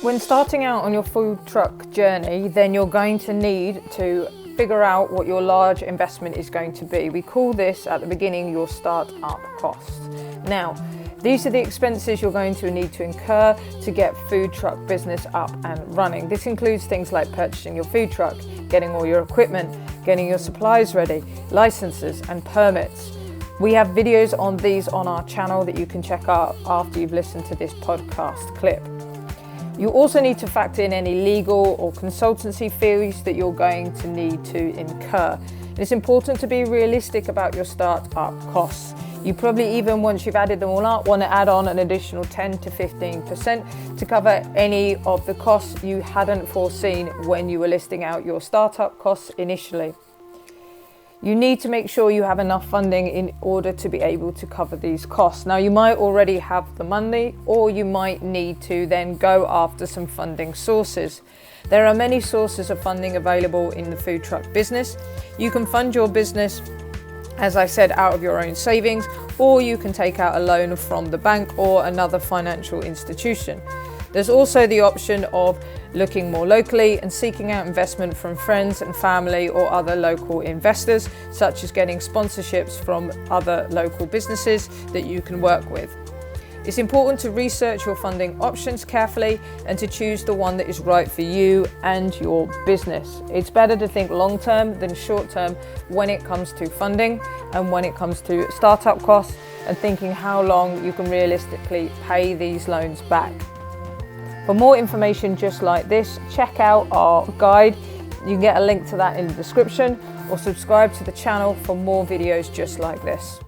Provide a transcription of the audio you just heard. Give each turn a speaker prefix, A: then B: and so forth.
A: When starting out on your food truck journey, then you're going to need to figure out what your large investment is going to be. We call this at the beginning your start-up costs. Now, these are the expenses you're going to need to incur to get food truck business up and running. This includes things like purchasing your food truck, getting all your equipment, getting your supplies ready, licenses and permits. We have videos on these on our channel that you can check out after you've listened to this podcast clip. You also need to factor in any legal or consultancy fees that you're going to need to incur. It's important to be realistic about your start-up costs. You probably, even once you've added them all up, want to add on an additional 10 to 15% to cover any of the costs you hadn't foreseen when you were listing out your startup costs initially. You need to make sure you have enough funding in order to be able to cover these costs. Now, you might already have the money, or you might need to then go after some funding sources. There are many sources of funding available in the food truck business. You can fund your business, as I said, out of your own savings, or you can take out a loan from the bank or another financial institution. There's also the option of looking more locally and seeking out investment from friends and family or other local investors, such as getting sponsorships from other local businesses that you can work with. It's important to research your funding options carefully and to choose the one that is right for you and your business. It's better to think long term than short term when it comes to funding and when it comes to startup costs, and thinking how long you can realistically pay these loans back. For more information just like this, check out our guide. You can get a link to that in the description, or subscribe to the channel for more videos just like this.